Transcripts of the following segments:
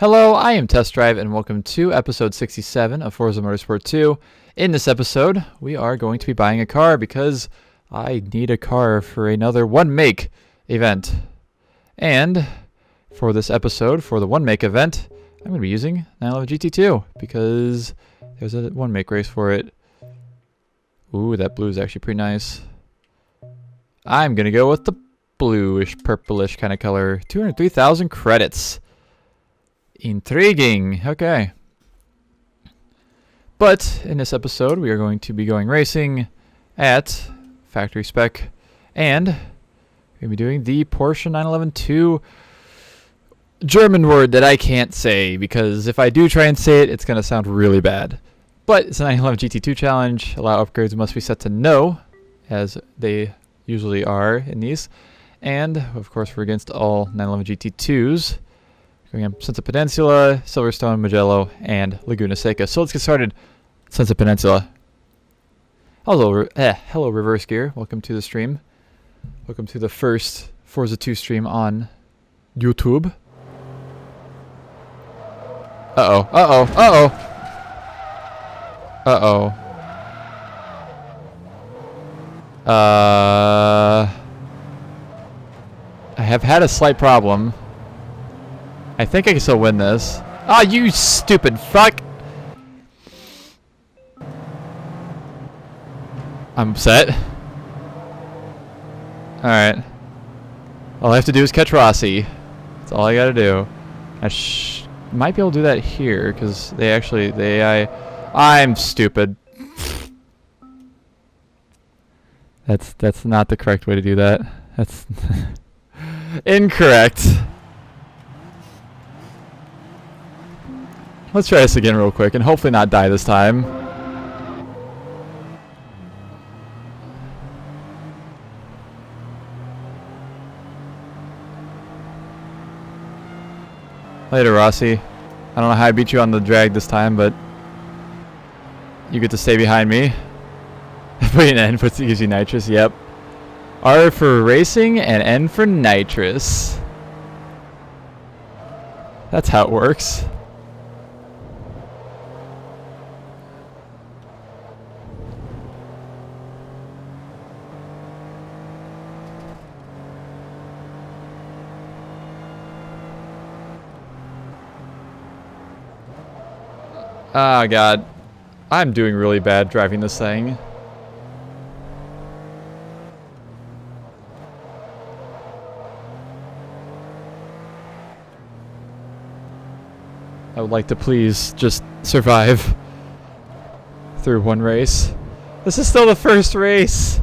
Hello, I am Test Drive, and welcome to episode 67 of Forza Motorsport 2. In this episode, we are going to be buying a car because I need a car for another One Make event. And for this episode, for the One Make event, I'm going to be using 911 GT2 because there's a One Make race for it. Ooh, that blue is actually pretty nice. I'm going to go with the bluish, purplish kind of color. 203,000 credits. Intriguing. Okay. But in this episode, we are going to be going racing at factory spec, and we're going to be doing the Porsche 911-2 German word that I can't say, because if I do try and say it, it's going to sound really bad. But it's a 911 GT2 challenge. Allow upgrades must be set to no, as they usually are in these. And, of course, we're against all 911 GT2s. Going up Senza Peninsula, Silverstone, Mugello, and Laguna Seca. So let's get started. Senza Peninsula. Hello, hello, Reverse Gear. Welcome to the stream. Welcome to the first Forza 2 stream on YouTube. Uh-oh, uh-oh, uh-oh. Uh-oh. I have had a slight problem. I think I can still win this. Ah, oh, you stupid fuck! I'm upset. Alright. All I have to do is catch Rossi. That's all I gotta do. I might be able to do that here, because they actually, I'm stupid. That's not the correct way to do that. That's incorrect. Let's try this again real quick and hopefully not die this time. Later, Rossi. I don't know how I beat you on the drag this time, but you get to stay behind me. Put an N gives you nitrous, yep. R for racing and N for nitrous. That's how it works. Oh god, I'm doing really bad driving this thing. I would like to please just survive through one race. This is still the first race.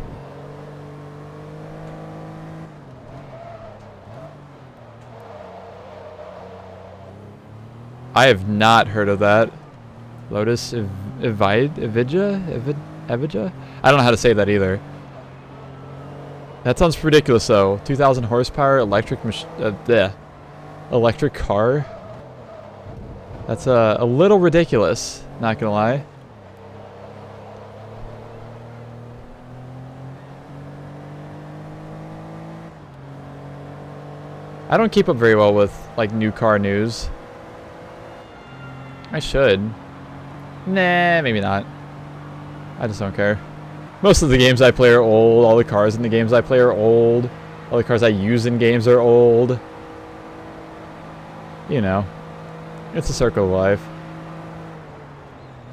I have not heard of that. Lotus Evija? I don't know how to say that either. That sounds ridiculous though. 2,000 horsepower electric electric car. That's a little ridiculous, not gonna lie. I don't keep up very well with like new car news. I should. Nah, maybe not. I just don't care. Most of the games I play are old. All the cars in the games I play are old. All the cars I use in games are old. You know. It's a circle of life.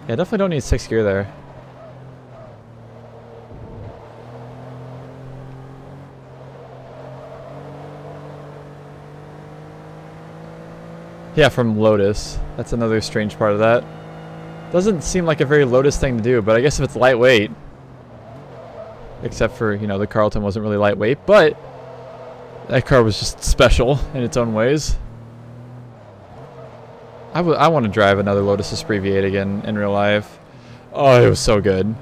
Yeah, definitely don't need 6th gear there. Yeah, from Lotus. That's another strange part of that. Doesn't seem like a very Lotus thing to do, but I guess if it's lightweight. Except for, you know, the Carlton wasn't really lightweight, but that car was just special in its own ways. I want to drive another Lotus Esprit V8 again in real life. Oh, it was so good.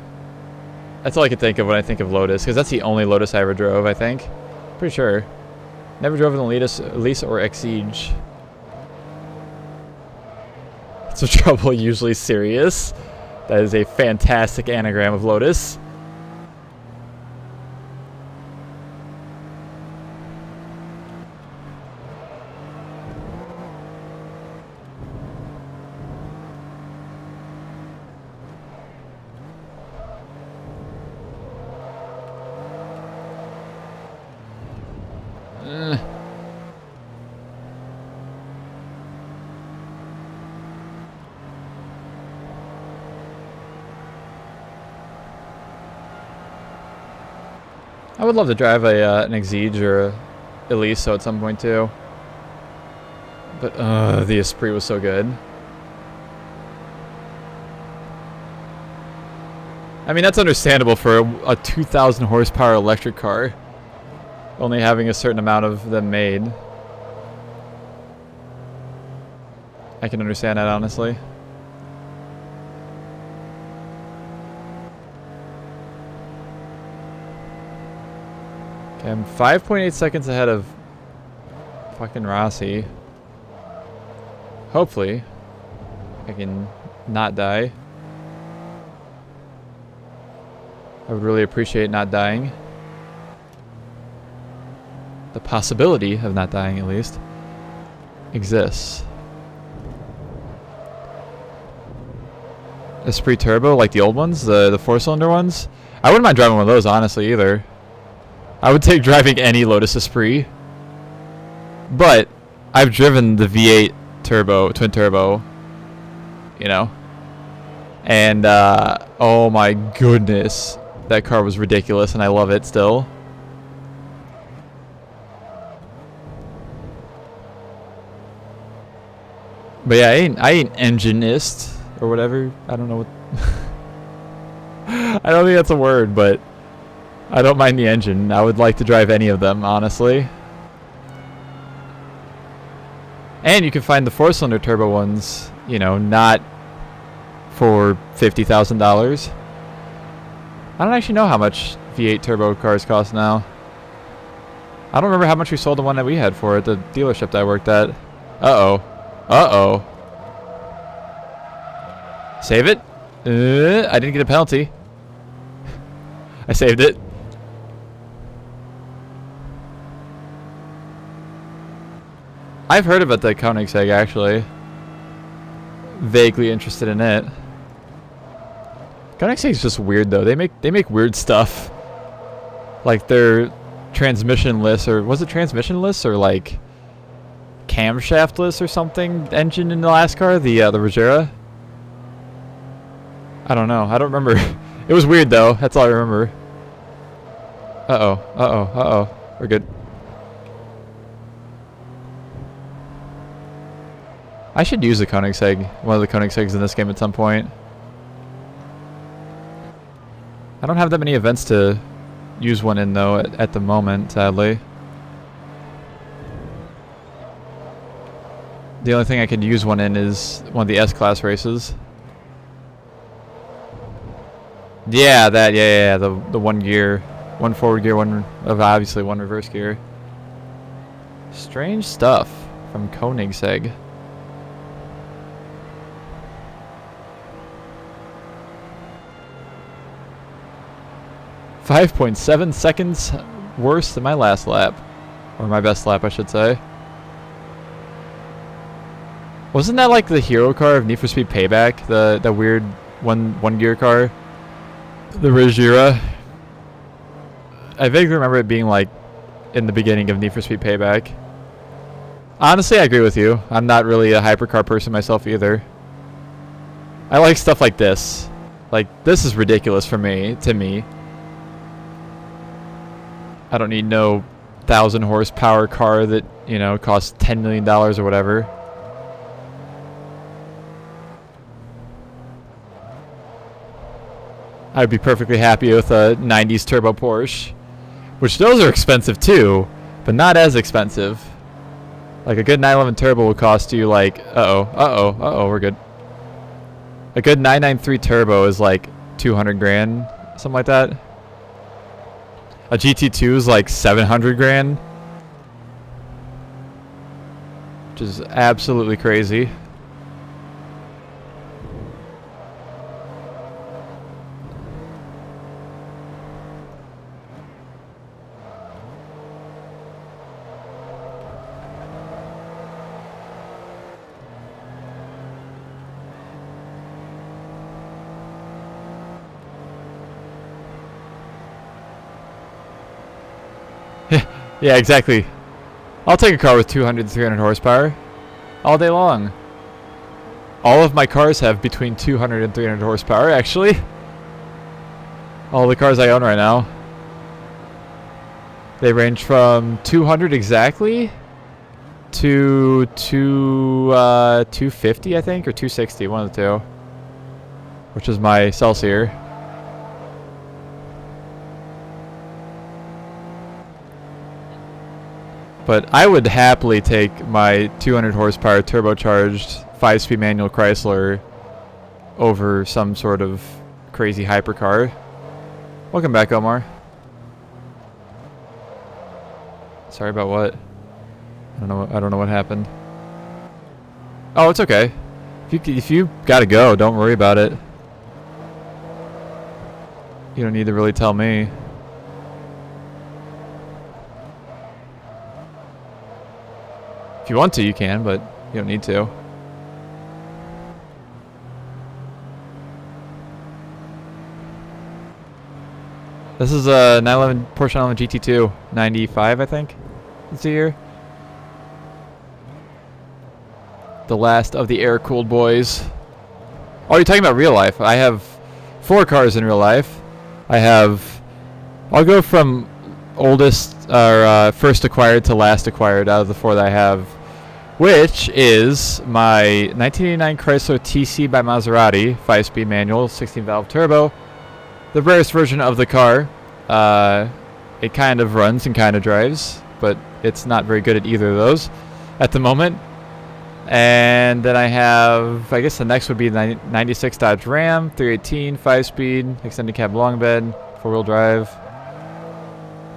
That's all I can think of when I think of Lotus, because that's the only Lotus I ever drove, I think. Pretty sure. Never drove an Elise or Exige. So trouble usually serious. That is a fantastic anagram of Lotus. I would love to drive an Exige or a Eliso at some point too. But the Esprit was so good. I mean, that's understandable for a 2,000 horsepower electric car. Only having a certain amount of them made. I can understand that, honestly. Okay, I'm 5.8 seconds ahead of fucking Rossi. Hopefully, I can not die. I would really appreciate not dying. The possibility of not dying, at least, exists. Esprit Turbo, like the old ones, the 4-cylinder ones. I wouldn't mind driving one of those, honestly, either. I would take driving any Lotus Esprit. But I've driven the V8 turbo, twin turbo, you know. And oh my goodness, that car was ridiculous, and I love it still. But yeah, I ain't engineist or whatever. I don't know what. I don't think that's a word, but I don't mind the engine. I would like to drive any of them, honestly. And you can find the 4-cylinder turbo ones, you know, not for $50,000. I don't actually know how much V8 turbo cars cost now. I don't remember how much we sold the one that we had for at the dealership that I worked at. Uh-oh. Uh-oh. Save it. I didn't get a penalty. I saved it. I've heard about the Koenigsegg, actually. Vaguely interested in it. Koenigsegg's just weird, though. They make weird stuff. Like their transmissionless, or was it transmissionless, or like camshaftless or something engine in the last car, the Regera. I don't know. I don't remember. It was weird though. That's all I remember. Uh-oh. Uh-oh. Uh-oh. We're good. I should use the Koenigsegg, one of the Koenigsegg's in this game at some point. I don't have that many events to use one in though at the moment, sadly. The only thing I could use one in is one of the S-Class races. Yeah, that, yeah, the one gear. One forward gear, obviously one reverse gear. Strange stuff from Koenigsegg. .7 seconds worse than my last lap. Or my best lap, I should say. Wasn't that like the hero car of Need for Speed Payback? The weird one gear car? The Regera? I vaguely remember it being like in the beginning of Need for Speed Payback. Honestly, I agree with you. I'm not really a hypercar person myself either. I like stuff like this. Like, this is ridiculous to me. I don't need no 1,000 horsepower car that, you know, costs $10 million or whatever. I'd be perfectly happy with a 90s turbo Porsche. Which those are expensive too, but not as expensive. Like a good 911 turbo will cost you like, we're good. A good 993 turbo is like 200 grand, something like that. A GT2 is like 700 grand. Which is absolutely crazy. Yeah, exactly. I'll take a car with 200 to 300 horsepower all day long. All of my cars have between 200 and 300 horsepower, actually. All the cars I own right now. They range from 200 exactly to 250, I think, or 260, one of the two, which is my Celsior. But I would happily take my 200 horsepower turbocharged 5-speed manual Chrysler over some sort of crazy hypercar. Welcome back, Omar. Sorry about what? I don't know what happened. Oh, it's okay. If you gotta go, don't worry about it. You don't need to really tell me. If you want to, you can, but you don't need to. This is a 911 Porsche 911 GT2, 95, I think. It's the year. The last of the air-cooled boys. Oh, you're talking about real life. I have 4 cars in real life. I'll go from oldest or first acquired to last acquired out of the 4 that I have, which is my 1989 Chrysler TC by Maserati, 5-speed manual, 16-valve turbo. The rarest version of the car. It kind of runs and kind of drives, but it's not very good at either of those at the moment. And then I have, I guess the next would be the 96 Dodge Ram, 318, 5-speed, extended cab long bed, 4-wheel drive.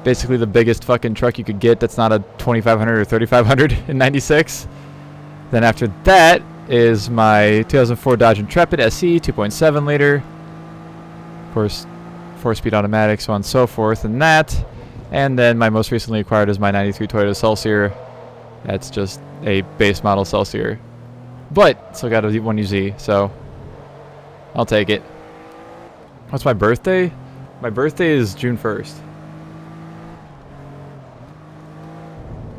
Basically the biggest fucking truck you could get that's not a 2500 or 3500 in 96. Then after that is my 2004 Dodge Intrepid SE, 2.7 liter. Of course, 4-speed automatic, so on and so forth, and that. And then my most recently acquired is my 93 Toyota Celsior. That's just a base model Celsior. But still got a 1UZ, so I'll take it. What's my birthday? My birthday is June 1st.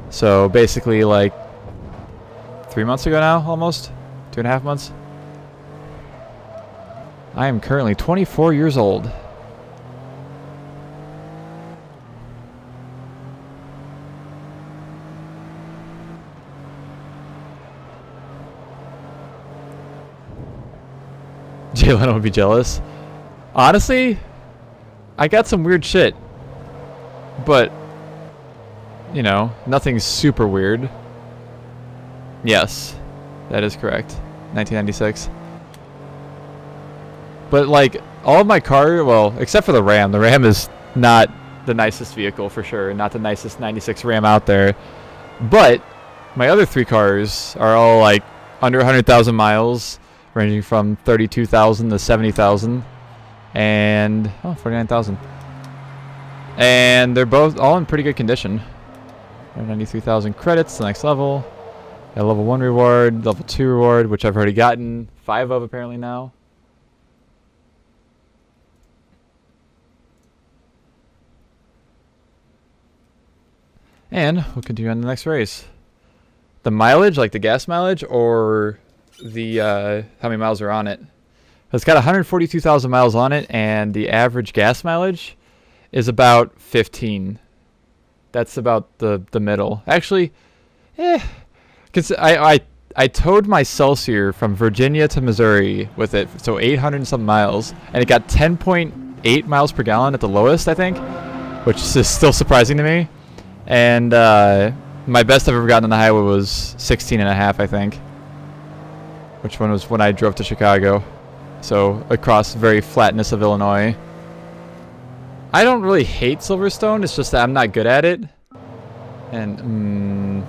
So basically like 3 months ago now, almost. 2.5 months. I am currently 24 years old. Jay Leno would be jealous. Honestly, I got some weird shit. But, you know, nothing super weird. Yes, that is correct. 1996. But, like, all of my car, well, except for the Ram. The Ram is not the nicest vehicle for sure. Not the nicest 96 Ram out there. But my other 3 cars are all, like, under 100,000 miles. Ranging from 32,000 to 70,000, and 49,000, and they're both all in pretty good condition. 93,000 credits, the next level. Got a level 1 reward, level 2 reward, which I've already gotten 5 of apparently now. And we'll continue on the next race. The mileage, like the gas mileage, or the how many miles are on it? It's got 142,000 miles on it, and the average gas mileage is about 15. That's about the middle. Actually, because I towed my Celsior from Virginia to Missouri with it, so 800 and some miles, and it got 10.8 miles per gallon at the lowest, I think, which is still surprising to me. And my best I've ever gotten on the highway was 16 and a half, I think. Which one was when I drove to Chicago. So across very flatness of Illinois. I don't really hate Silverstone, it's just that I'm not good at it. And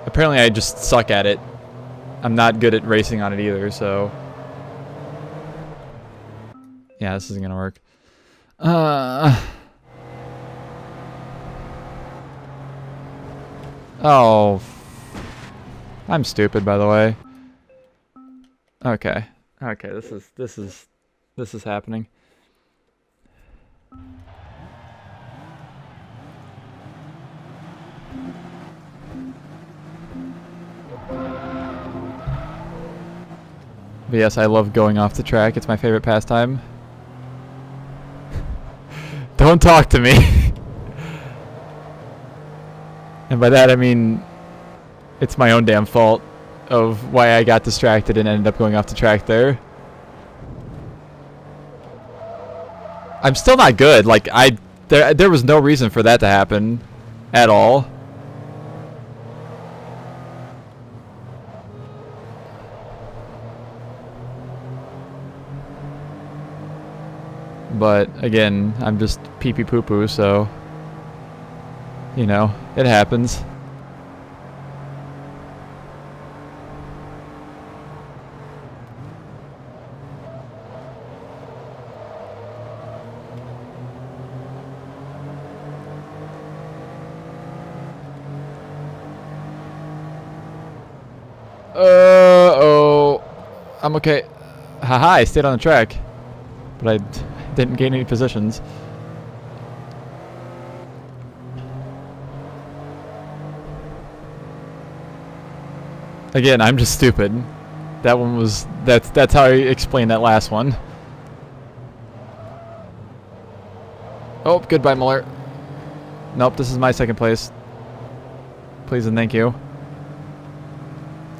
apparently I just suck at it. I'm not good at racing on it either, so yeah, this isn't gonna work. Oh, I'm stupid, by the way. Okay, this is happening. But yes, I love going off the track. It's my favorite pastime. Don't talk to me. And by that I mean it's my own damn fault of why I got distracted and ended up going off the track there. I'm still not good. Like there was no reason for that to happen at all. But again, I'm just pee-pee poo-poo, so you know, it happens. Oh, I'm okay. Haha, I stayed on the track, but I didn't gain any positions. Again, I'm just stupid. That one was that's how I explained that last one. Oh, goodbye, Muller. Nope, this is my second place. Please and thank you.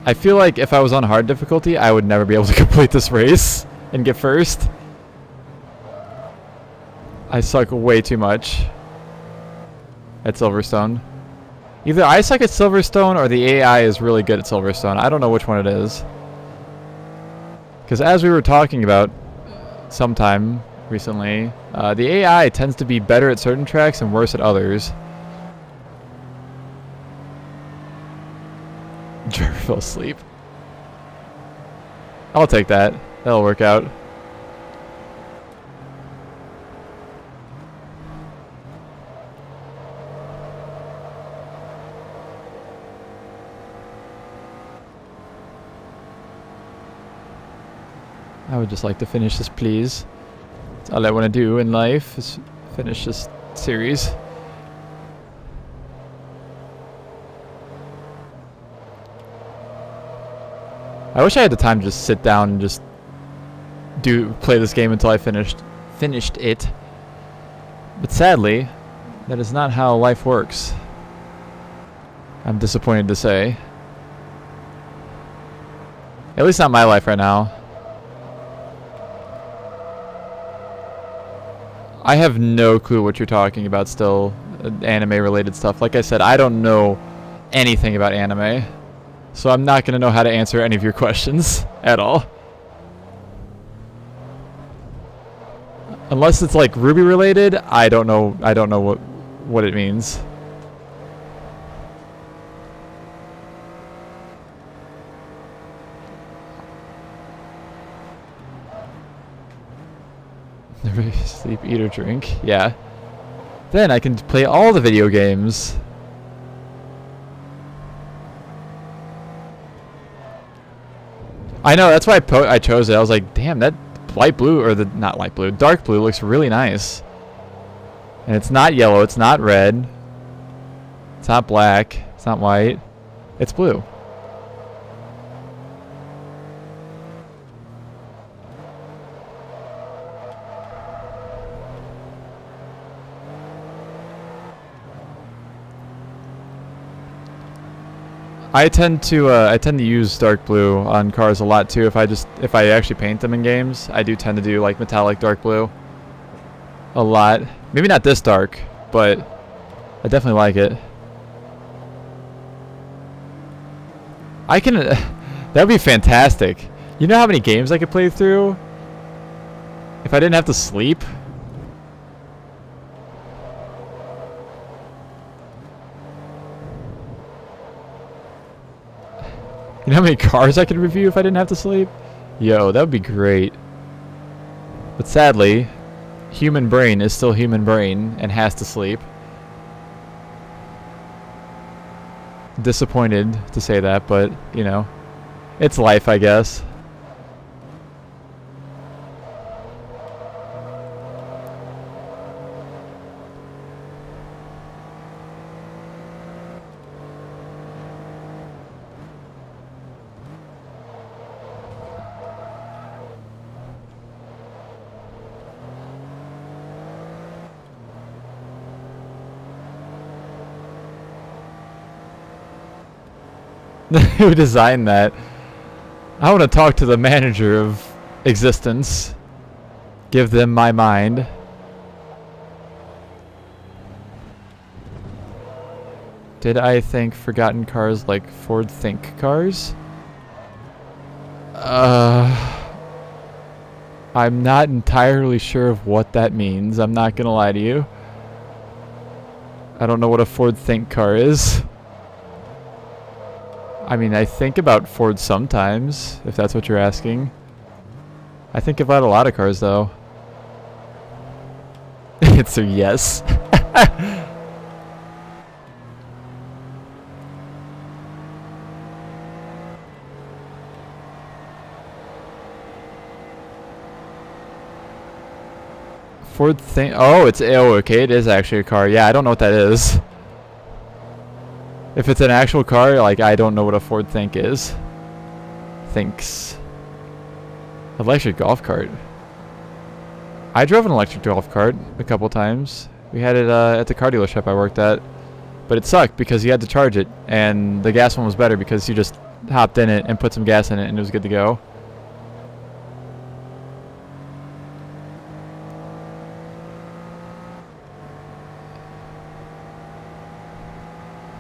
I feel like if I was on hard difficulty, I would never be able to complete this race and get first. I suck way too much at Silverstone. Either I suck at Silverstone or the AI is really good at Silverstone. I don't know which one it is. Because as we were talking about sometime recently, the AI tends to be better at certain tracks and worse at others. Driver fell asleep. I'll take that. That'll work out. I would just like to finish this, please. That's all I want to do in life, is finish this series. I wish I had the time to just sit down and just play this game until I finished it. But sadly, that is not how life works. I'm disappointed to say. At least not my life right now. I have no clue what you're talking about still, anime related stuff. Like I said, I don't know anything about anime, so I'm not going to know how to answer any of your questions at all. Unless it's like Ruby related, I don't know what it means. Never sleep, eat, or drink. Yeah. Then I can play all the video games. I know, that's why I chose it. I was like, damn, that light blue, or not light blue, dark blue looks really nice. And it's not yellow, it's not red. It's not black, it's not white. It's blue. I tend to use dark blue on cars a lot too. If I actually paint them in games, I do tend to do like metallic dark blue a lot. Maybe not this dark, but I definitely like it. I can that would be fantastic. You know how many games I could play through if I didn't have to sleep? You know how many cars I could review if I didn't have to sleep? Yo, that would be great. But sadly, human brain is still human brain and has to sleep. Disappointed to say that, but, you know, it's life, I guess. Who designed that? I want to talk to the manager of existence. Give them my mind. Did I think forgotten cars like Ford Think cars? I'm not entirely sure of what that means. I'm not gonna lie to you. I don't know what a Ford Think car is. I mean, I think about Ford sometimes, if that's what you're asking. I think about a lot of cars, though. It's a yes. Ford Think. Oh, it's okay. It is actually a car. Yeah, I don't know what that is. If it's an actual car, like, I don't know what a Ford Think is. Thinks. Electric golf cart. I drove an electric golf cart a couple times. We had it at the car dealership I worked at. But it sucked because you had to charge it. And the gas one was better because you just hopped in it and put some gas in it and it was good to go.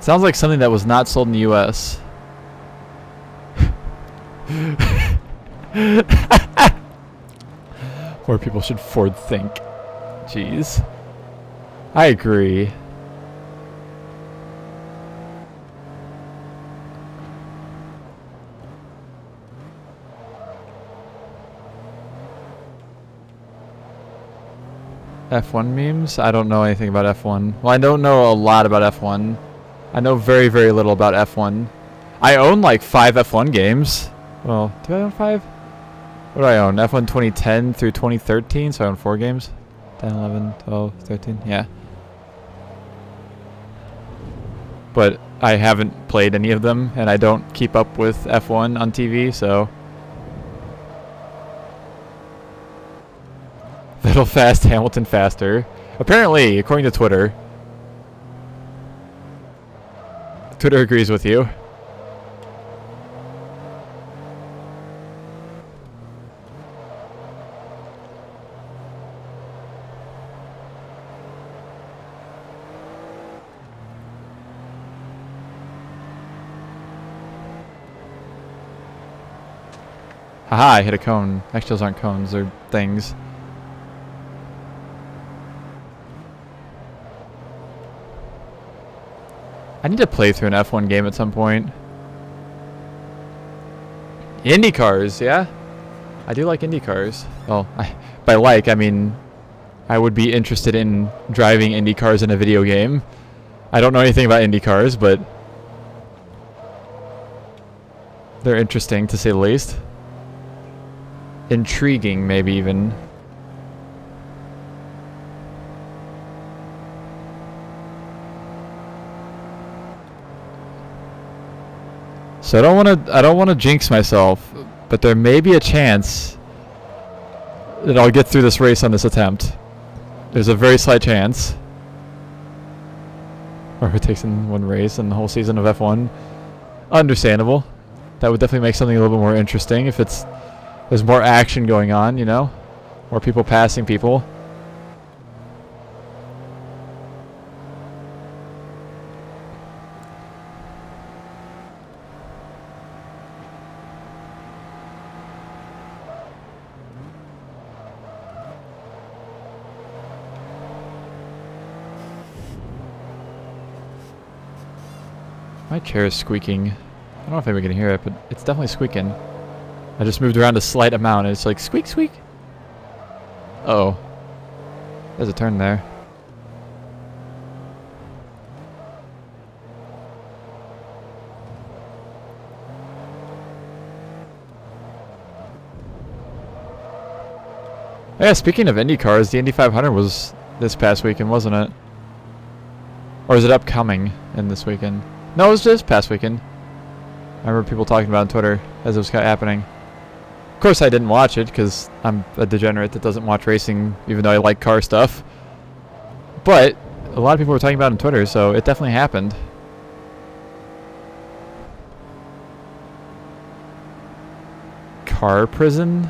Sounds like something that was not sold in the U.S. More people should Ford Think. Jeez. I agree. F1 memes? I don't know anything about F1. Well, I don't know a lot about F1. I know very, very little about F1. I own like 5 F1 games. Well, do I own 5? What do I own? F1 2010 through 2013, so I own 4 games. 10, 11, 12, 13, yeah. But I haven't played any of them, and I don't keep up with F1 on TV, so... Vettel fast, Hamilton faster. Apparently, according to Twitter. Twitter agrees with you. Haha, I hit a cone. Actually, those aren't cones, they're things. I need to play through an F1 game at some point. Indy cars, yeah? I do like Indy cars. Well, by like, I mean I would be interested in driving Indy cars in a video game. I don't know anything about Indy cars, but they're interesting to say the least. Intriguing, maybe even. So I don't want to jinx myself, but there may be a chance that I'll get through this race on this attempt. There's a very slight chance. Or if it takes in one race in the whole season of F1. Understandable. That would definitely make something a little bit more interesting if there's more action going on, you know? More people passing people. My chair is squeaking. I don't know if anybody can hear it, but it's definitely squeaking. I just moved around a slight amount and it's like squeak squeak. Uh-oh. There's a turn there. Yeah, speaking of Indy cars, the Indy 500 was this past weekend, wasn't it? Or is it upcoming in this weekend? No, it was this past weekend. I remember people talking about it on Twitter as it was happening. Of course, I didn't watch it because I'm a degenerate that doesn't watch racing, even though I like car stuff. But a lot of people were talking about it on Twitter, so it definitely happened. car prison?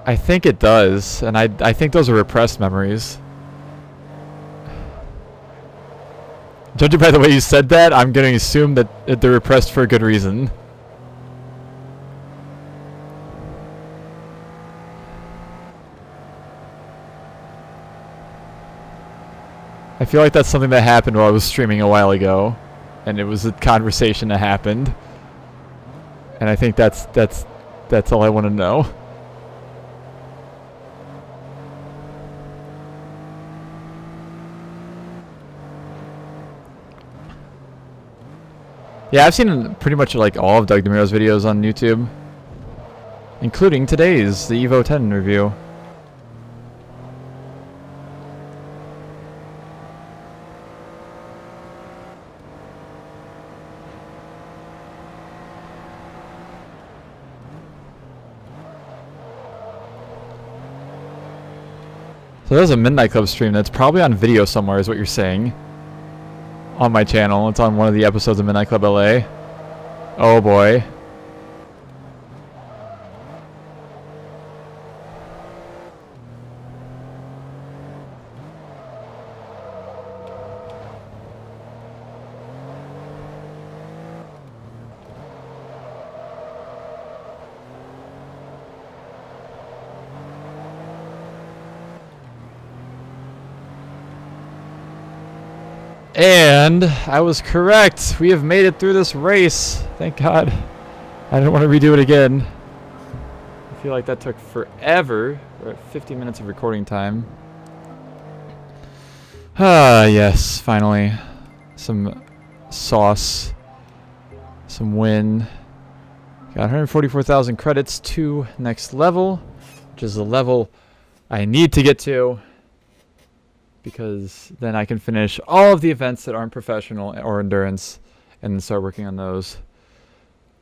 I think it does, and I think those are repressed memories. Judging by the way you said that, I'm going to assume that they're repressed for a good reason. I feel like that's something that happened while I was streaming a while ago, and it was a conversation that happened. And I think that's all I want to know. Yeah, I've seen pretty much like all of Doug DeMiro's videos on YouTube, including today's, the Evo 10 review. So there's a Midnight Club stream that's probably on video somewhere, is what you're saying. On my channel. It's on one of the episodes of Midnight Club LA. Oh boy. And I was correct. We have made it through this race. Thank God. I didn't want to redo it again. I feel like that took forever. We're at 50 minutes of recording time. Ah, yes, finally. Some sauce. Some win. Got 144,000 credits to next level, which is the level I need to get to, because then I can finish all of the events that aren't professional or endurance and then start working on those.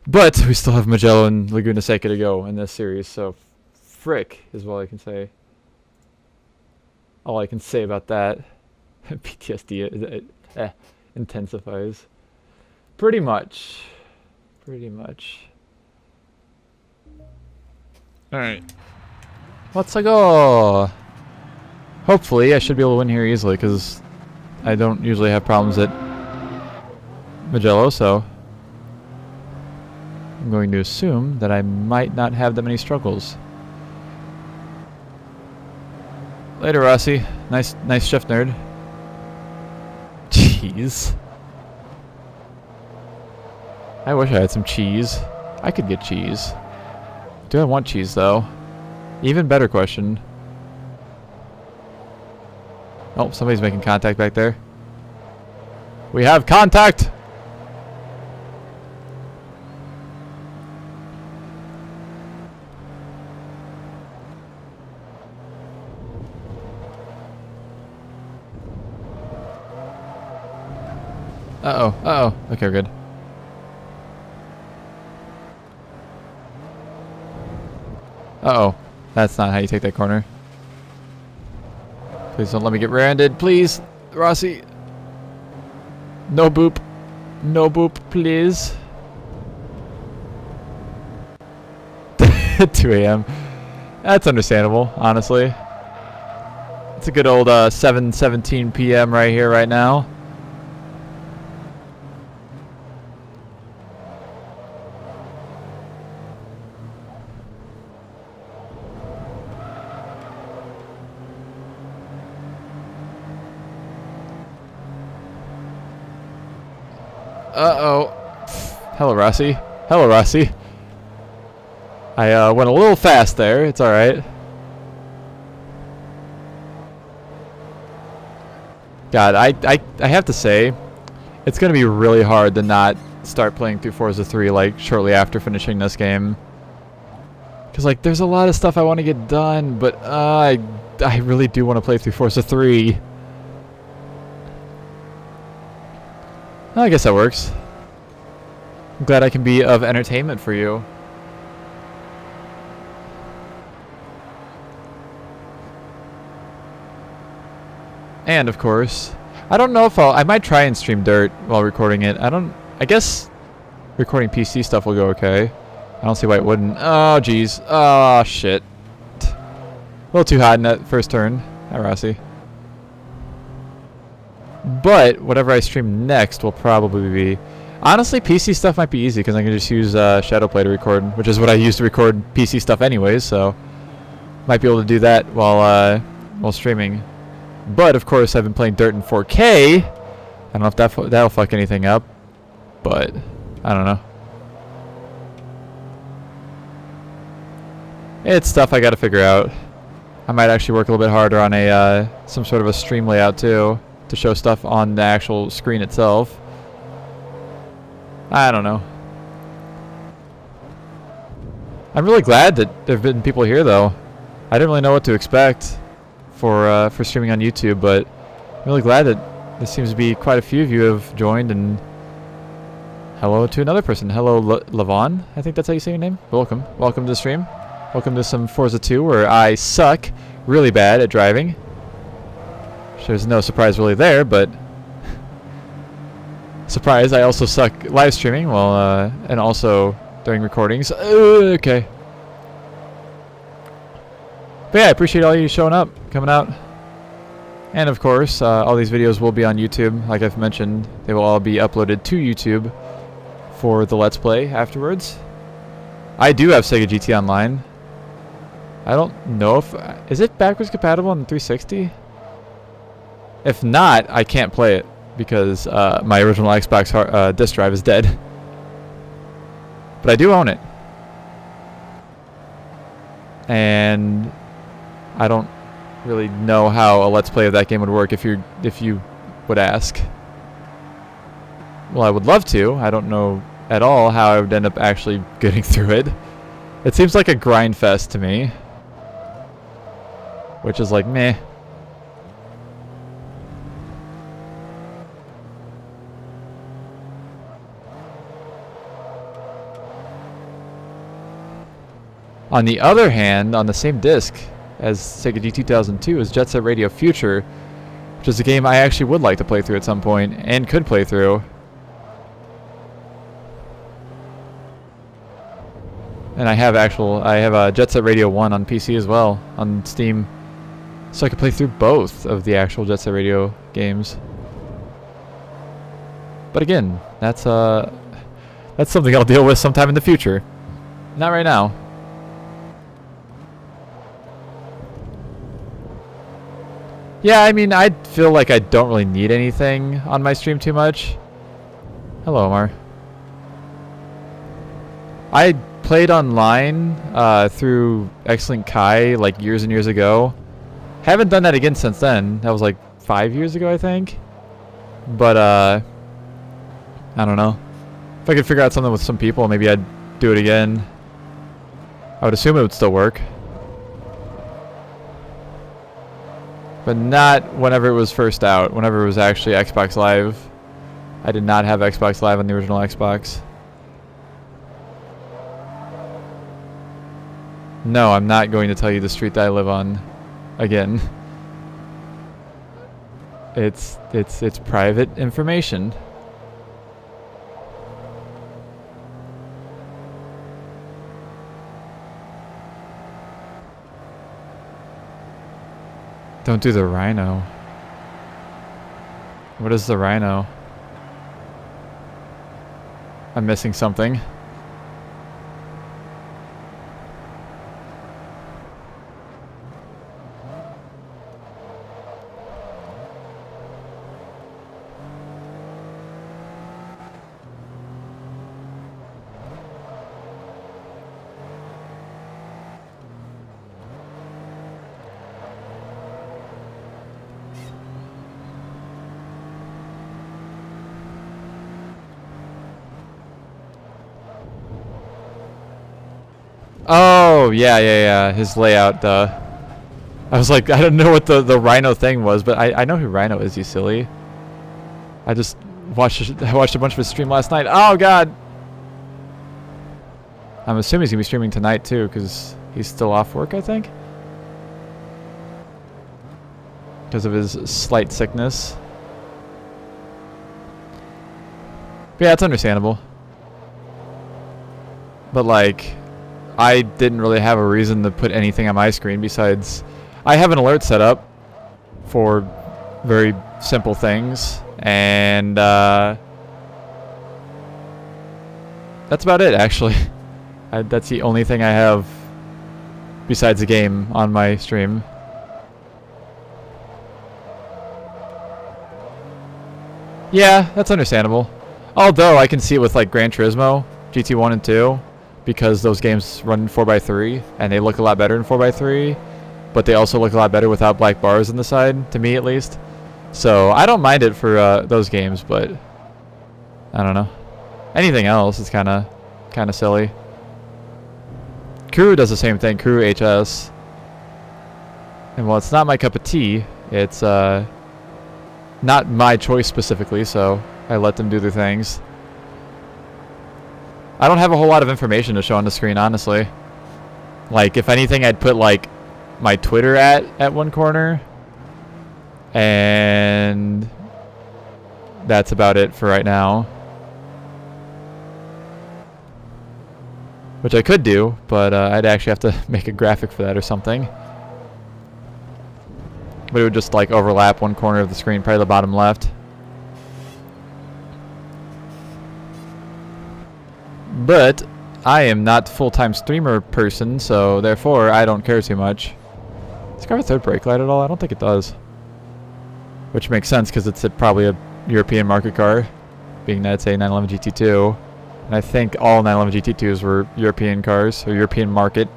But we still have Magello and Laguna Seca to go in this series, so frick is all I can say. All I can say about that. PTSD intensifies. Pretty much. Pretty much. Alright. Let's go! Hopefully, I should be able to win here easily, because I don't usually have problems at Magello, so I'm going to assume that I might not have that many struggles. Later, Rossi. Nice chef nerd. Cheese. I wish I had some cheese. I could get cheese. Do I want cheese, though? Even better question. Oh, somebody's making contact back there. We have contact! Uh-oh, uh-oh. Okay, we're good. Uh-oh. That's not how you take that corner. Please don't let me get rear-ended, please, Rossi. No boop. No boop, please. 2 a.m. That's understandable, honestly. It's a good old 7:17 p.m. right here, right now. Uh-oh. Hello, Rossi. Hello, Rossi. I went a little fast there. It's alright. God, I have to say, it's going to be really hard to not start playing through Forza 3, like, shortly after finishing this game. Because, like, there's a lot of stuff I want to get done, but I really do want to play through Forza 3. I guess that works. I'm glad I can be of entertainment for you. And of course, I don't know if I might try and stream Dirt while recording it. I guess recording PC stuff will go okay. I don't see why it wouldn't. Oh, jeez. Oh, shit. A little too hot in that first turn. Hi, Rossi. But whatever I stream next will probably be... Honestly, PC stuff might be easy because I can just use Shadowplay to record, which is what I use to record PC stuff anyways, so... Might be able to do that while streaming. But, of course, I've been playing Dirt in 4K. I don't know if that'll fuck anything up, but I don't know. It's stuff I gotta figure out. I might actually work a little bit harder on a some sort of a stream layout too, to show stuff on the actual screen itself. I don't know. I'm really glad that there have been people here though. I didn't really know what to expect for streaming on YouTube, but I'm really glad that there seems to be quite a few of you have joined, and hello to another person. Hello, Lavon. I think that's how you say your name. Welcome. Welcome to the stream. Welcome to some Forza 2, where I suck really bad at driving. There's no surprise really there, but surprise, I also suck live streaming while and also during recordings. Okay. But yeah, I appreciate all you showing up, coming out. And of course, all these videos will be on YouTube. Like I've mentioned, they will all be uploaded to YouTube for the Let's Play afterwards. I do have Sega GT Online. I don't know if... Is it backwards compatible on the 360? If not, I can't play it because my original Xbox disk drive is dead. But I do own it. And I don't really know how a Let's Play of that game would work if you would ask. Well, I would love to. I don't know at all how I would end up actually getting through it. It seems like a grind fest to me, which is like meh. On the other hand, on the same disc as Sega GT2 is Jet Set Radio Future, which is a game I actually would like to play through at some point and could play through. And I have Jet Set Radio 1 on PC as well on Steam, so I could play through both of the actual Jet Set Radio games. But again, that's something I'll deal with sometime in the future. Not right now. Yeah, I mean, I feel like I don't really need anything on my stream too much. Hello, Omar. I played online through X-Link Kai like years and years ago. Haven't done that again since then. That was like 5 years ago, I think. But I don't know. If I could figure out something with some people, maybe I'd do it again. I would assume it would still work. But not whenever it was first out, whenever it was actually Xbox Live. I did not have Xbox Live on the original Xbox. No, I'm not going to tell you the street that I live on again. It's private information. Don't do the rhino. What is the rhino? I'm missing something. Oh, yeah. His layout, I was like, I don't know what the Rhino thing was, but I know who Rhino is, you silly. I just watched a bunch of his stream last night. Oh, God! I'm assuming he's going to be streaming tonight, too, because he's still off work, I think? Because of his slight sickness. But yeah, it's understandable. But like, I didn't really have a reason to put anything on my screen besides I have an alert set up for very simple things, and that's about it actually. That's the only thing I have besides the game on my stream. Yeah, that's understandable. Although I can see it with like Gran Turismo, GT1 and 2, because those games run 4x3 and they look a lot better in 4x3, but they also look a lot better without black bars on the side, to me at least. So I don't mind it for those games, but I don't know. Anything else is kind of silly. Crew does the same thing, Crew HS. And while it's not my cup of tea, it's not my choice specifically, so I let them do their things. I don't have a whole lot of information to show on the screen, honestly. Like, if anything, I'd put, like, my Twitter at one corner. And that's about it for right now. Which I could do, but I'd actually have to make a graphic for that or something. But it would just like overlap one corner of the screen, probably the bottom left. But I am not a full-time streamer person, so therefore I don't care too much. Does it have a third brake light at all? I don't think it does. Which makes sense because it's probably a European market car, being that it's a 911 GT2. And I think all 911 GT2s were European cars, or European market.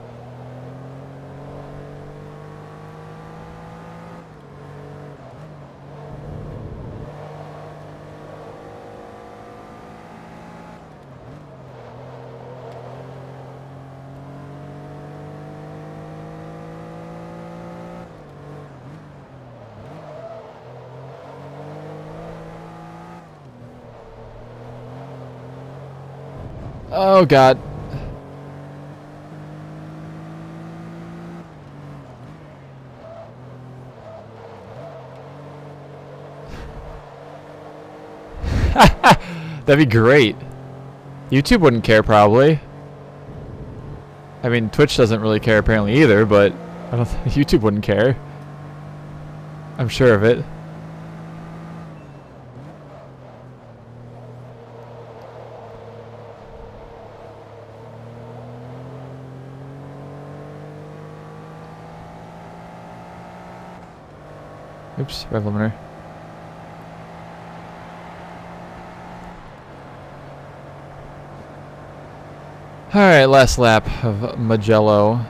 Oh god. That'd be great. YouTube wouldn't care probably. I mean, Twitch doesn't really care apparently either, but I don't YouTube wouldn't care. I'm sure of it. Oops, rev limiter. Alright, last lap of Magello.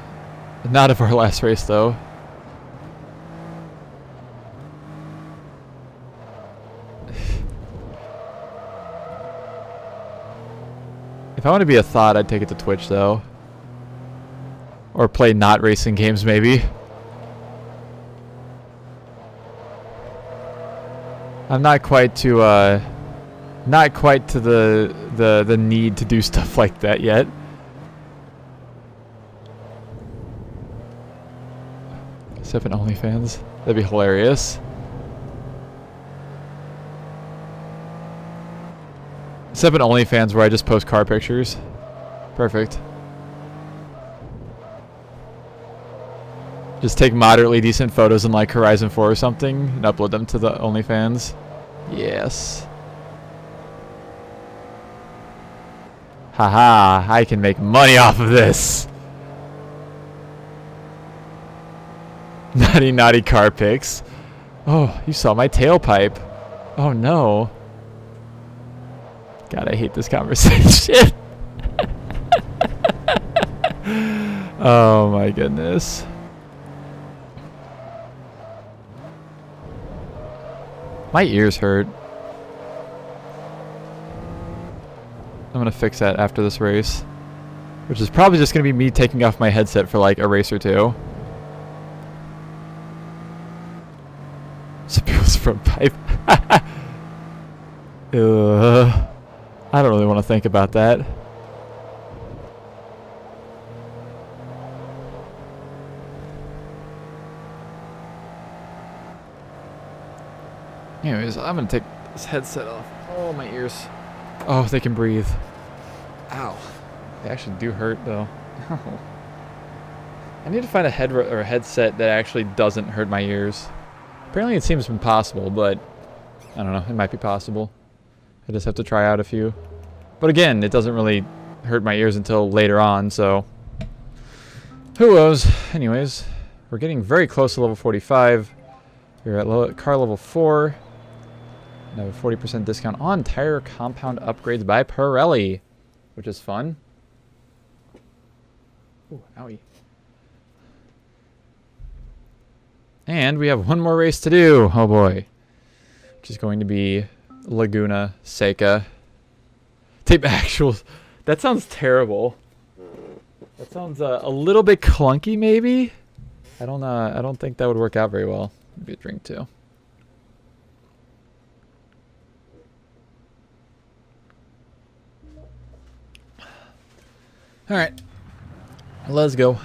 Not of our last race, though. If I want to be a thought, I'd take it to Twitch, though. Or play not racing games, maybe. I'm not quite to the need to do stuff like that yet. Except in OnlyFans. That'd be hilarious. Except in OnlyFans where I just post car pictures. Perfect. Just take moderately decent photos in like Horizon 4 or something and upload them to the OnlyFans. Yes. Haha, I can make money off of this. Naughty, naughty car pics. Oh, you saw my tailpipe. Oh no. God, I hate this conversation. Oh my goodness. My ears hurt. I'm gonna fix that after this race. Which is probably just gonna be me taking off my headset for like a race or two. People's front pipe. I don't really want to think about that. Anyways, I'm gonna take this headset off. Oh, my ears. Oh, they can breathe. Ow. They actually do hurt, though. I need to find a headset that actually doesn't hurt my ears. Apparently it seems impossible, but I don't know. It might be possible. I just have to try out a few. But again, it doesn't really hurt my ears until later on, so who knows? Anyways, we're getting very close to level 45. We're at car level 4. And I have a 40% discount on tire compound upgrades by Pirelli, which is fun. Ooh, owie. And we have one more race to do. Oh boy. Which is going to be Laguna Seca. Tape actuals. That sounds terrible. That sounds a little bit clunky, maybe. I don't think that would work out very well. Maybe a drink too. All right, let's go.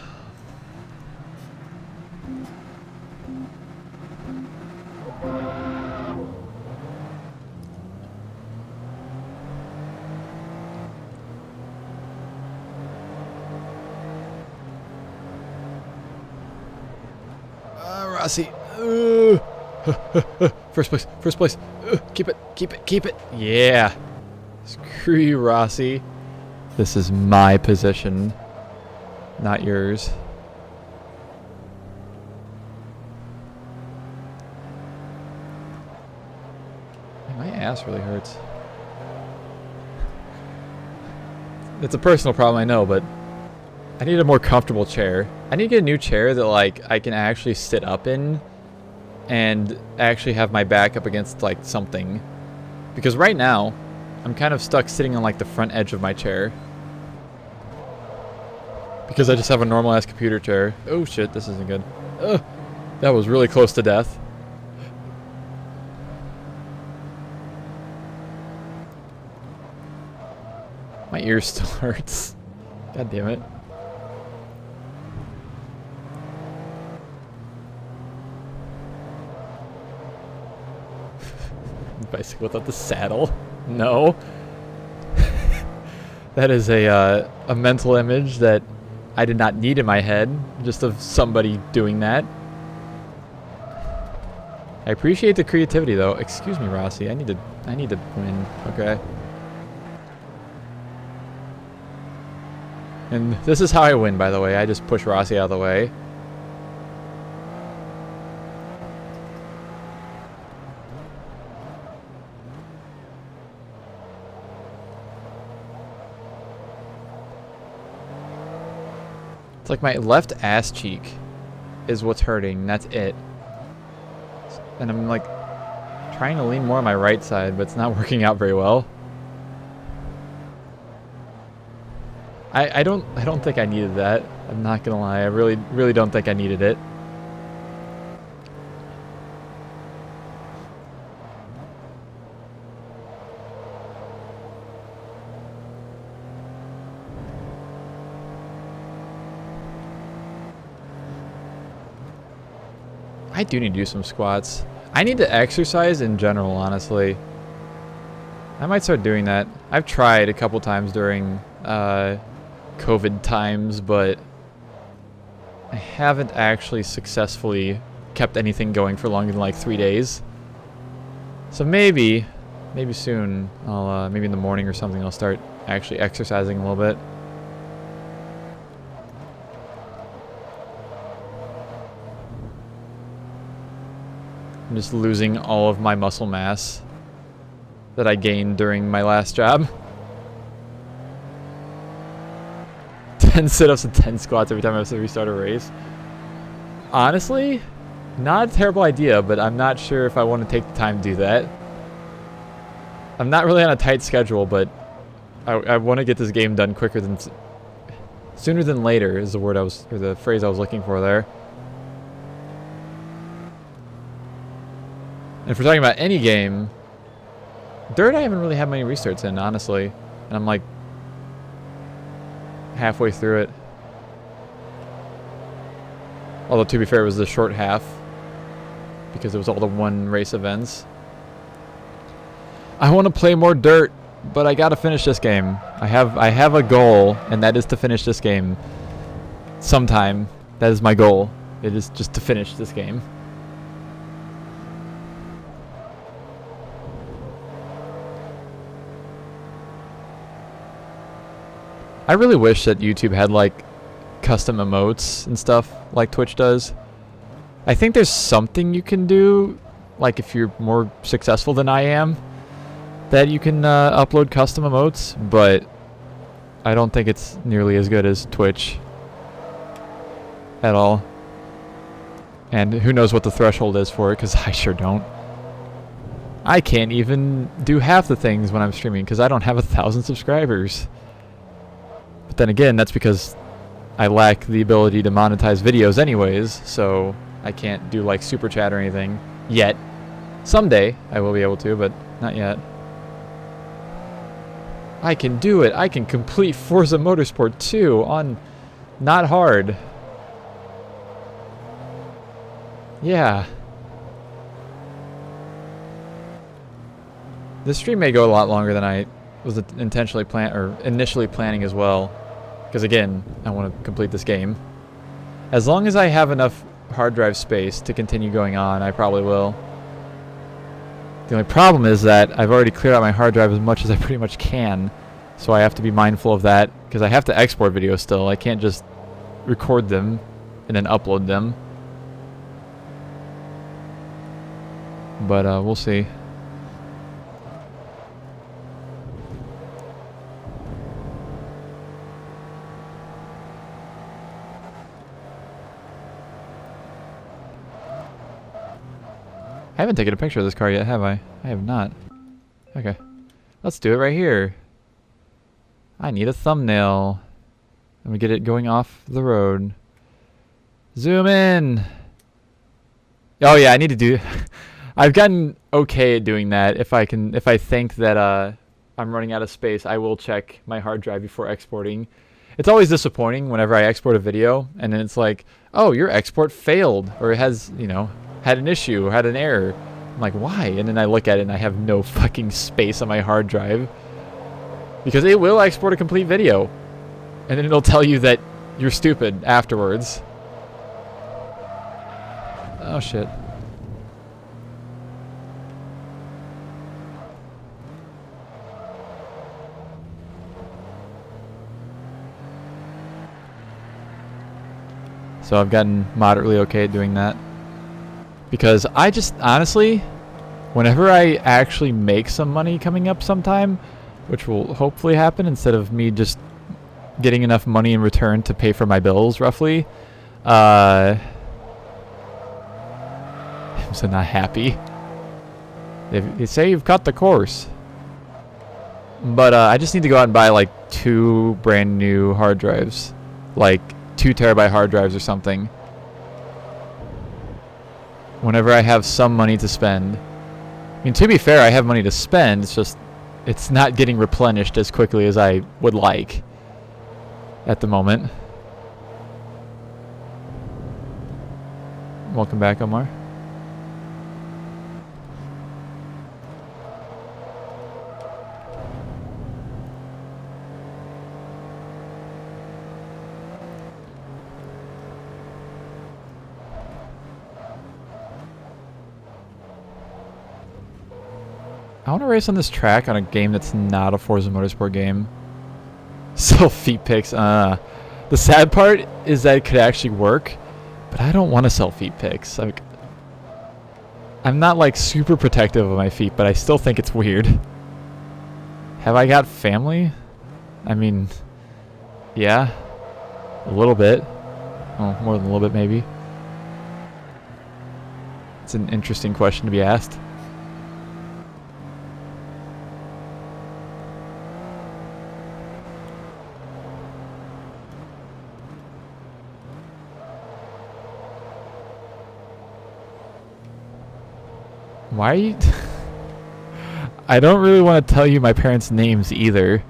Rossi. First place, first place. Keep it, keep it, keep it. Yeah. Screw you, Rossi. This is my position, not yours. My ass really hurts. It's a personal problem, I know, but I need a more comfortable chair. I need to get a new chair that like I can actually sit up in and actually have my back up against like something. Because right now, I'm kind of stuck sitting on like the front edge of my chair. Because I just have a normal ass computer chair. Oh shit, this isn't good. That was really close to death. My ear still hurts. God damn it. Bicycle without the saddle? No. That is a mental image that I did not need in my head, just of somebody doing that. I appreciate the creativity though. Excuse me, Rossi. I need to win. Okay. And this is how I win, by the way. I just push Rossi out of the way. It's like my left ass cheek is what's hurting. That's it. And I'm like trying to lean more on my right side, but it's not working out very well. I don't think I needed that. I'm not gonna lie. I really don't think I needed it. I do need to do some squats. I need to exercise in general, honestly. I might start doing that. I've tried a couple times during COVID times, but I haven't actually successfully kept anything going for longer than like 3 days. So maybe soon, I'll maybe in the morning or something, I'll start actually exercising a little bit. I'm just losing all of my muscle mass that I gained during my last job. 10 sit-ups and 10 squats every time I have to restart a race. Honestly, not a terrible idea, but I'm not sure if I want to take the time to do that. I'm not really on a tight schedule, but I want to get this game done quicker than... Sooner than later is the word or the phrase I was looking for there. And if we're talking about any game, Dirt I haven't really had many restarts in, honestly. And I'm like halfway through it. Although to be fair, it was the short half because it was all the one race events. I want to play more Dirt, but I gotta finish this game. I have a goal, and that is to finish this game sometime. That is my goal. It is just to finish this game. I really wish that YouTube had like custom emotes and stuff like Twitch does. I think there's something you can do, like if you're more successful than I am, that you can upload custom emotes, but I don't think it's nearly as good as Twitch at all. And who knows what the threshold is for it, because I sure don't. I can't even do half the things when I'm streaming because I don't have 1,000 subscribers. But then again, that's because I lack the ability to monetize videos anyways, so I can't do like super chat or anything yet. Someday I will be able to, but not yet. I can do it. I can complete Forza Motorsport 2 on not hard. Yeah. This stream may go a lot longer than I was initially planning as well. Because again, I want to complete this game. As long as I have enough hard drive space to continue going on, I probably will. The only problem is that I've already cleared out my hard drive as much as I pretty much can. So I have to be mindful of that, because I have to export videos still. I can't just record them and then upload them. But we'll see. I haven't taken a picture of this car yet, have I? I have not. Okay. Let's do it right here. I need a thumbnail. Let me get it going off the road. Zoom in! Oh yeah, I need to do... I've gotten okay at doing that. If I think that I'm running out of space, I will check my hard drive before exporting. It's always disappointing whenever I export a video, and then it's like, oh, your export failed, or it has, you know, had an issue, or had an error. I'm like, why? And then I look at it and I have no fucking space on my hard drive. Because it will export a complete video. And then it'll tell you that you're stupid afterwards. Oh shit. So I've gotten moderately okay at doing that. Because I just, honestly, whenever I actually make some money coming up sometime, which will hopefully happen instead of me just getting enough money in return to pay for my bills, roughly, I'm so not happy. They say you've cut the course. But I just need to go out and buy like 2 brand new hard drives. Like 2 terabyte hard drives or something. Whenever I have some money to spend. I mean, to be fair, I have money to spend. It's just, it's not getting replenished as quickly as I would like at the moment. Welcome back, Omar. I want to race on this track on a game that's not a Forza Motorsport game. Sell feet pics. The sad part is that it could actually work, but I don't want to sell feet pics. Like, I'm not like super protective of my feet, but I still think it's weird. Have I got family? I mean, yeah, a little bit. Oh, more than a little bit maybe. It's an interesting question to be asked. Why are you... I don't really want to tell you my parents' names either.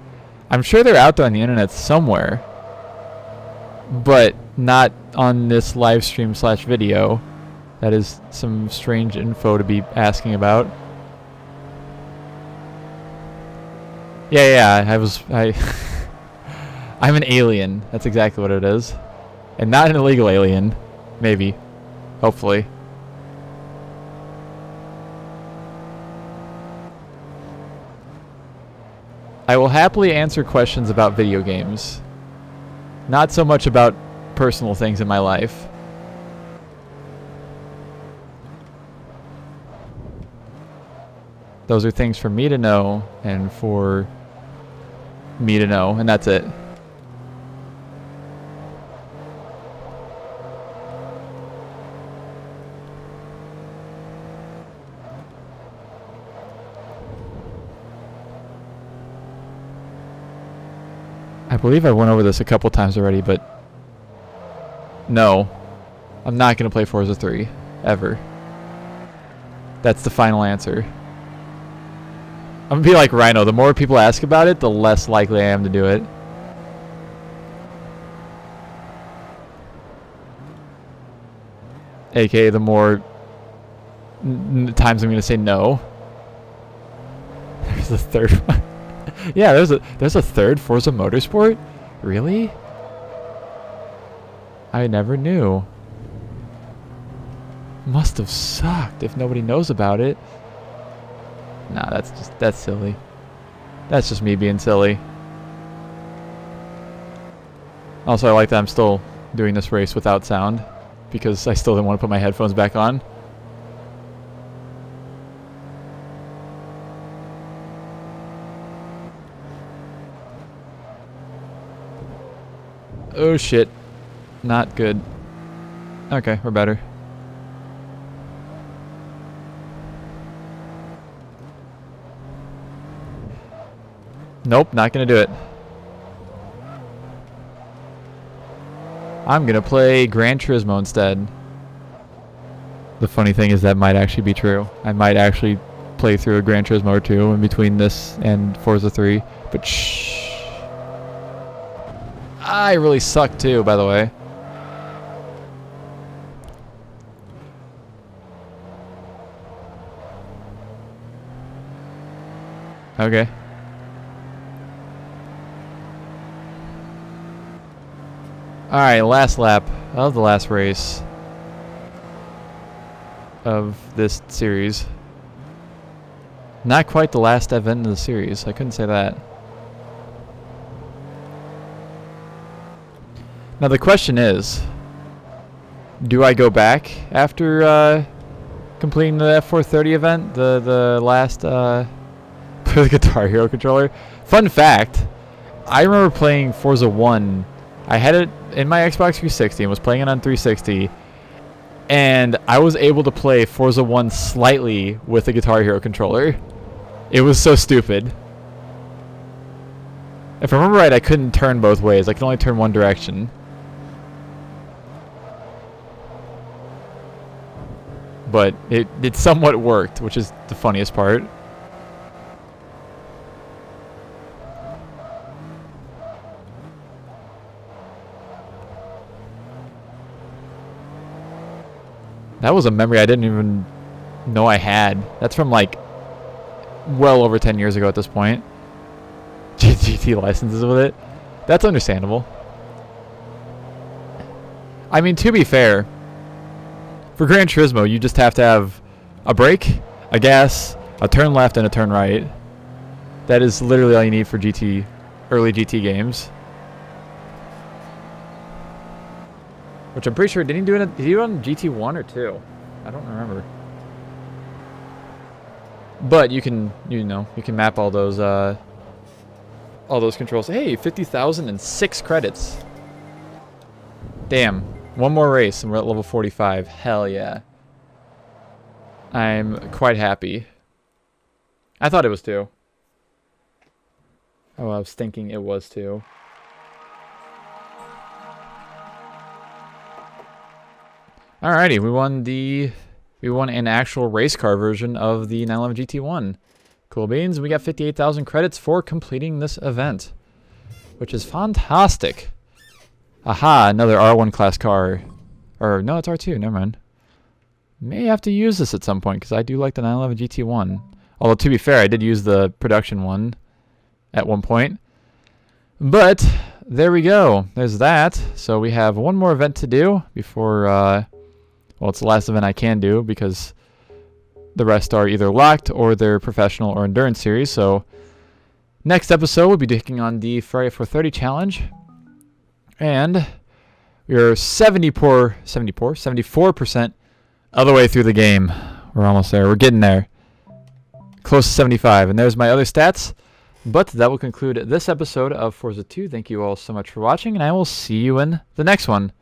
I'm sure they're out there on the internet somewhere. But not on this live stream / video. That is some strange info to be asking about. Yeah, I'm an alien. That's exactly what it is. And not an illegal alien. Maybe. Hopefully. I will happily answer questions about video games. Not so much about personal things in my life. Those are things for me to know and for me to know, and that's it. I believe I went over this a couple times already, but no. I'm not going to play Forza 3, ever. That's the final answer. I'm going to be like Rhino. The more people ask about it, the less likely I am to do it. AKA the more times I'm going to say no. There's the third one. Yeah, there's a third Forza Motorsport? Really? I never knew. Must have sucked if nobody knows about it. Nah, that's silly. That's just me being silly. Also, I like that I'm still doing this race without sound because I still didn't want to put my headphones back on. Oh shit. Not good. Okay, we're better. Nope, not gonna do it. I'm gonna play Gran Turismo instead. The funny thing is that might actually be true. I might actually play through a Gran Turismo or two in between this and Forza 3, but shh. I really suck too, by the way. Okay. Alright, last lap of the last race of this series. Not quite the last event of the series, I couldn't say that. Now the question is, do I go back after completing the F430 event, the last the Guitar Hero controller? Fun fact, I remember playing Forza 1. I had it in my Xbox 360 and was playing it on 360, and I was able to play Forza 1 slightly with the Guitar Hero controller. It was so stupid. If I remember right, I couldn't turn both ways. I could only turn one direction. But it somewhat worked, which is the funniest part. That was a memory I didn't even know I had. That's from like well over 10 years ago at this point. GT licenses with it. That's understandable. I mean, to be fair, for Gran Turismo, you just have to have a brake, a gas, a turn left, and a turn right. That is literally all you need for early GT games. Which I'm pretty sure, did he do it on GT1 or 2? I don't remember. But you can, you can map all those controls. Hey, 50,006 credits. Damn. One more race and we're at level 45. Hell yeah. I'm quite happy. I thought it was 2. Oh, I was thinking it was 2. Alrighty, we won an actual race car version of the 911 GT1. Cool beans. We got 58,000 credits for completing this event, which is fantastic. Aha, another R1 class car. Or, no, it's R2, never mind. May have to use this at some point, because I do like the 911 GT1. Although, to be fair, I did use the production one at one point. But there we go. There's that. So we have one more event to do before, well, it's the last event I can do because the rest are either locked or they're professional or endurance series. So next episode, we'll be taking on the Ferrari 430 challenge. And we're 74% of the way through the game. We're almost there. We're getting there. Close to 75. And there's my other stats. But that will conclude this episode of Forza 2. Thank you all so much for watching, and I will see you in the next one.